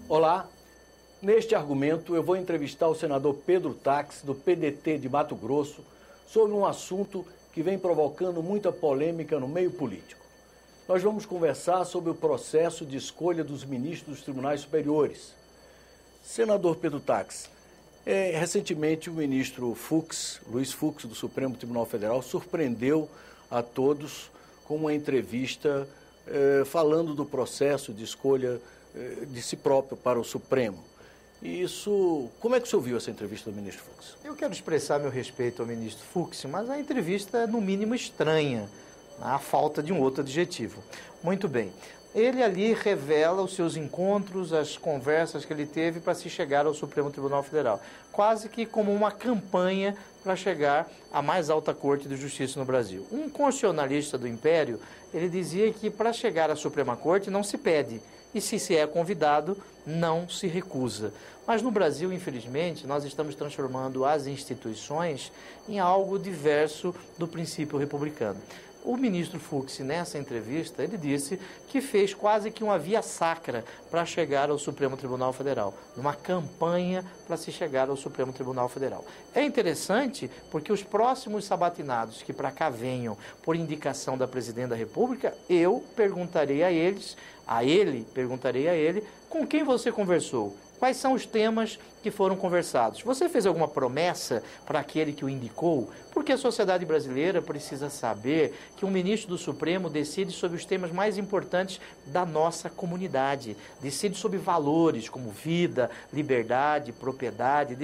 Olá, neste argumento eu vou entrevistar o senador Pedro Taques, do PDT de Mato Grosso, sobre um assunto que vem provocando muita polêmica no meio político. Nós vamos conversar sobre o processo de escolha dos ministros dos tribunais superiores. Senador Pedro Taques, recentemente o ministro Fux, Luiz Fux, do Supremo Tribunal Federal, surpreendeu a todos com uma entrevista falando do processo de escolha de si próprio para o Supremo. E isso, como é que o senhor viu essa entrevista do ministro Fux? Eu quero expressar meu respeito ao ministro Fux, mas a entrevista é no mínimo estranha, a falta de um outro adjetivo. Muito bem. Ele ali revela os seus encontros, as conversas que ele teve para se chegar ao Supremo Tribunal Federal. Quase que como uma campanha para chegar à mais alta corte de justiça no Brasil. Um constitucionalista do Império, ele dizia que para chegar à Suprema Corte não se pede, e se é convidado, não se recusa. Mas no Brasil, infelizmente, nós estamos transformando as instituições em algo diverso do princípio republicano. O ministro Fux, nessa entrevista, ele disse que fez quase que uma via sacra para chegar ao Supremo Tribunal Federal, numa campanha para se chegar ao Supremo Tribunal Federal. É interessante porque os próximos sabatinados que para cá venham por indicação da Presidente da República, eu perguntarei a ele, com quem você conversou? Quais são os temas que foram conversados? Você fez alguma promessa para aquele que o indicou? Porque a sociedade brasileira precisa saber que um ministro do Supremo decide sobre os temas mais importantes da nossa comunidade. Decide sobre valores como vida, liberdade, propriedade.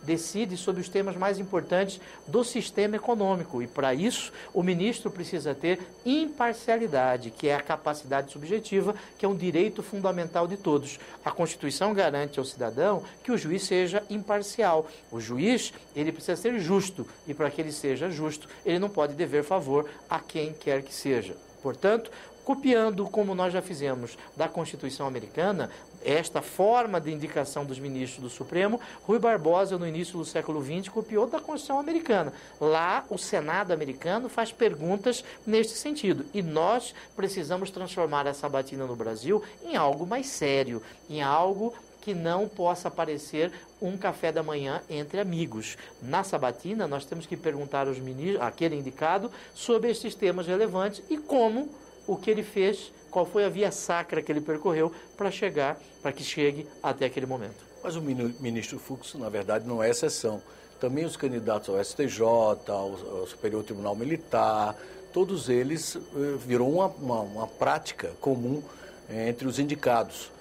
Decide sobre os temas mais importantes do sistema econômico. E para isso, o ministro precisa ter imparcialidade, que é a capacidade subjetiva, que é um direito fundamental de todos. A Constituição garante ao cidadão que o juiz seja imparcial. O juiz, ele precisa ser justo, e para que ele seja justo, ele não pode dever favor a quem quer que seja. Portanto, copiando, como nós já fizemos da Constituição americana, esta forma de indicação dos ministros do Supremo, Rui Barbosa, no início do século XX, copiou da Constituição americana. Lá, o Senado americano faz perguntas neste sentido. E nós precisamos transformar essa sabatina no Brasil em algo mais sério, em algo que não possa parecer um café da manhã entre amigos. Na sabatina, nós temos que perguntar aos ministros, àquele indicado, sobre esses temas relevantes e como o que ele fez, qual foi a via sacra que ele percorreu para que chegue até aquele momento. Mas o ministro Fux, na verdade, não é exceção. Também os candidatos ao STJ, ao Superior Tribunal Militar, todos eles virou uma prática comum entre os indicados.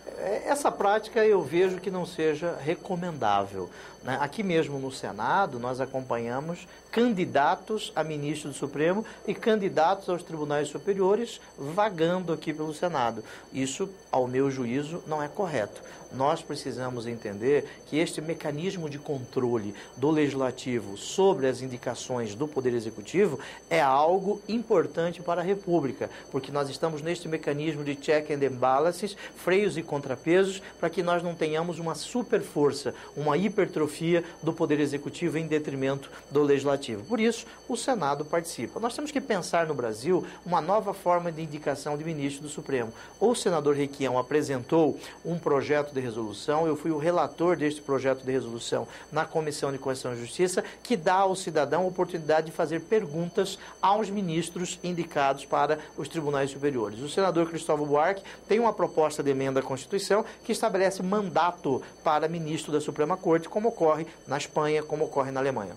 Essa prática eu vejo que não seja recomendável. Aqui mesmo no Senado, nós acompanhamos candidatos a ministro do Supremo e candidatos aos tribunais superiores vagando aqui pelo Senado. Isso, ao meu juízo, não é correto. Nós precisamos entender que este mecanismo de controle do Legislativo sobre as indicações do Poder Executivo é algo importante para a República, porque nós estamos neste mecanismo de check and balances, freios e contrapesos, para que nós não tenhamos uma superforça, uma hipertrofia do Poder Executivo em detrimento do Legislativo. Por isso, o Senado participa. Nós temos que pensar no Brasil uma nova forma de indicação de ministro do Supremo. O senador Requião apresentou um projeto de resolução, eu fui o relator deste projeto de resolução na Comissão de Constituição e Justiça, que dá ao cidadão a oportunidade de fazer perguntas aos ministros indicados para os tribunais superiores. O senador Cristóvão Buarque tem uma proposta de emenda à Constituição que estabelece mandato para ministro da Suprema Corte, como ocorre na Espanha, como ocorre na Alemanha.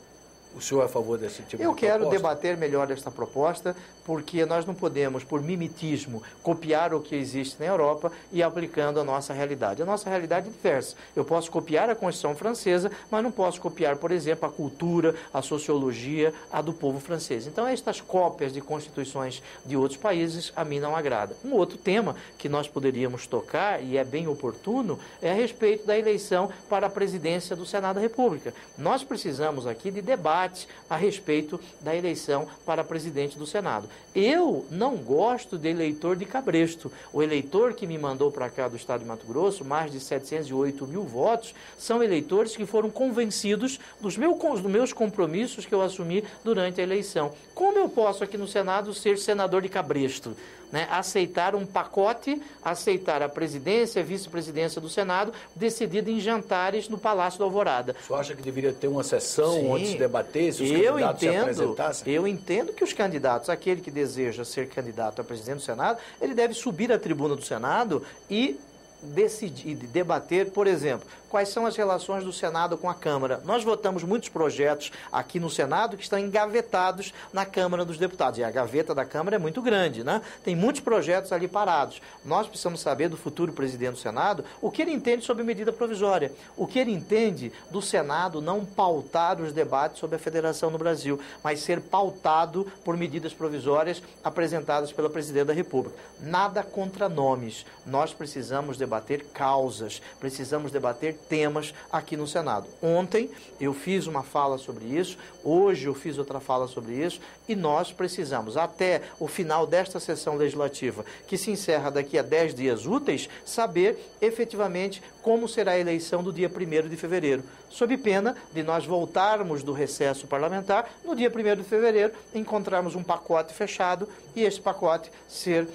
O senhor é a favor desse tipo de proposta? Eu quero debater melhor esta proposta, porque nós não podemos, por mimetismo, copiar o que existe na Europa e aplicando a nossa realidade. A nossa realidade é diversa. Eu posso copiar a Constituição francesa, mas não posso copiar, por exemplo, a cultura, a sociologia, a do povo francês. Então, estas cópias de constituições de outros países a mim não agrada. Um outro tema que nós poderíamos tocar, e é bem oportuno, é a respeito da eleição para a presidência do Senado da República. Nós precisamos aqui de debate a respeito da eleição para presidente do Senado. Eu não gosto de eleitor de cabresto. O eleitor que me mandou para cá do estado de Mato Grosso, mais de 708 mil votos, são eleitores que foram convencidos dos meus compromissos que eu assumi durante a eleição. Como eu posso aqui no Senado ser senador de cabresto? né, aceitar um pacote, aceitar a presidência, a vice-presidência do Senado, decidida em jantares no Palácio da Alvorada. O senhor acha que deveria ter uma sessão Sim, onde se debatesse, os candidatos se apresentassem? Eu entendo que os candidatos, aquele que deseja ser candidato a presidente do Senado, ele deve subir à tribuna do Senado e decidir, debater, por exemplo, quais são as relações do Senado com a Câmara. Nós votamos muitos projetos aqui no Senado que estão engavetados na Câmara dos Deputados. E a gaveta da Câmara é muito grande, né? Tem muitos projetos ali parados. Nós precisamos saber do futuro presidente do Senado o que ele entende sobre medida provisória, o que ele entende do Senado não pautar os debates sobre a federação no Brasil, mas ser pautado por medidas provisórias apresentadas pela Presidente da República. Nada contra nomes. Nós precisamos debater causas, precisamos debater temas aqui no Senado. Ontem eu fiz uma fala sobre isso, hoje eu fiz outra fala sobre isso, e nós precisamos, até o final desta sessão legislativa, que se encerra daqui a 10 dias úteis, saber efetivamente como será a eleição do dia 1º de fevereiro, sob pena de nós voltarmos do recesso parlamentar no dia 1º de fevereiro, encontrarmos um pacote fechado e esse pacote ser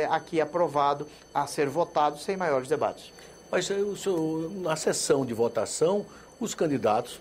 aqui aprovado, a ser votado sem maiores debates. Mas na sessão de votação, os candidatos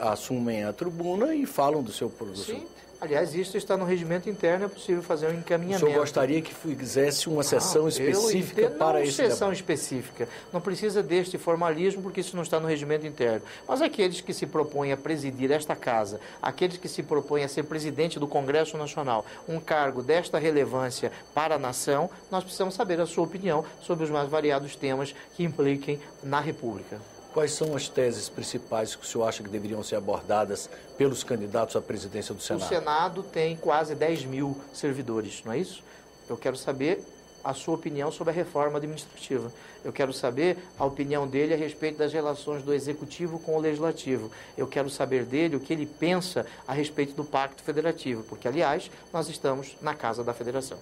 assumem a tribuna e falam do seu produto. Sim. Aliás, isso está no regimento interno, é possível fazer um encaminhamento. O senhor gostaria que fizesse uma sessão específica para esse debate? Não, sessão específica. Não precisa deste formalismo, porque isso não está no regimento interno. Mas aqueles que se propõem a presidir esta casa, aqueles que se propõem a ser presidente do Congresso Nacional, um cargo desta relevância para a nação, nós precisamos saber a sua opinião sobre os mais variados temas que impliquem na República. Quais são as teses principais que o senhor acha que deveriam ser abordadas pelos candidatos à presidência do Senado? O Senado tem quase 10 mil servidores, não é isso? Eu quero saber a sua opinião sobre a reforma administrativa. Eu quero saber a opinião dele a respeito das relações do Executivo com o Legislativo. Eu quero saber dele o que ele pensa a respeito do Pacto Federativo, porque, aliás, nós estamos na Casa da Federação.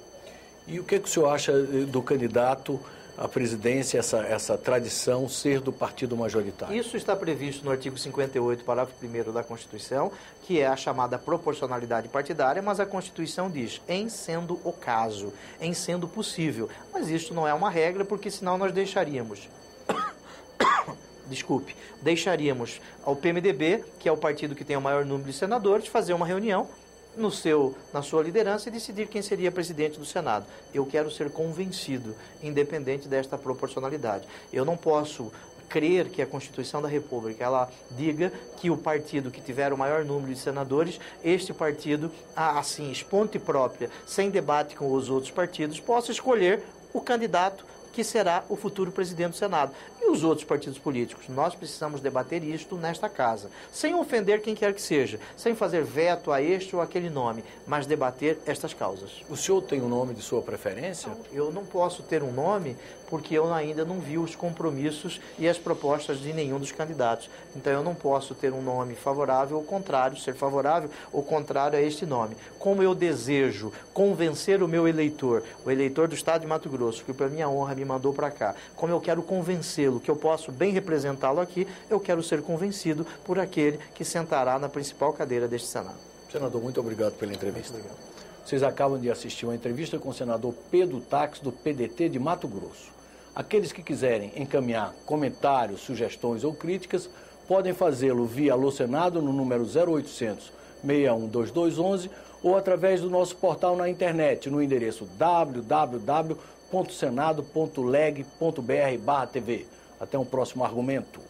E o que o senhor acha do candidato à presidência, essa tradição ser do partido majoritário? Isso está previsto no artigo 58, parágrafo 1º da Constituição, que é a chamada proporcionalidade partidária, mas a Constituição diz, em sendo o caso, em sendo possível. Mas isso não é uma regra, porque senão nós deixaríamos... deixaríamos ao PMDB, que é o partido que tem o maior número de senadores, fazer uma reunião na sua liderança e decidir quem seria presidente do Senado. Eu quero ser convencido, independente desta proporcionalidade. Eu não posso crer que a Constituição da República ela diga que o partido que tiver o maior número de senadores, este partido, assim, esponte própria, sem debate com os outros partidos, possa escolher o candidato que será o futuro presidente do Senado. E os outros partidos políticos? Nós precisamos debater isto nesta casa, sem ofender quem quer que seja, sem fazer veto a este ou aquele nome, mas debater estas causas. O senhor tem um nome de sua preferência? Eu não posso ter um nome porque eu ainda não vi os compromissos e as propostas de nenhum dos candidatos. Então eu não posso ter um nome favorável ou contrário, ser favorável ou contrário a este nome. Como eu desejo convencer o meu eleitor, o eleitor do Estado de Mato Grosso, que por minha honra me mandou para cá, como eu quero convencê-lo, que eu posso bem representá-lo aqui, eu quero ser convencido por aquele que sentará na principal cadeira deste Senado. Senador, muito obrigado pela entrevista. Muito obrigado. Vocês acabam de assistir uma entrevista com o senador Pedro Tax, do PDT de Mato Grosso. Aqueles que quiserem encaminhar comentários, sugestões ou críticas, podem fazê-lo via Alô Senado no número 0800 612211 ou através do nosso portal na internet no endereço www.senado.leg.br/TV. Até um próximo argumento.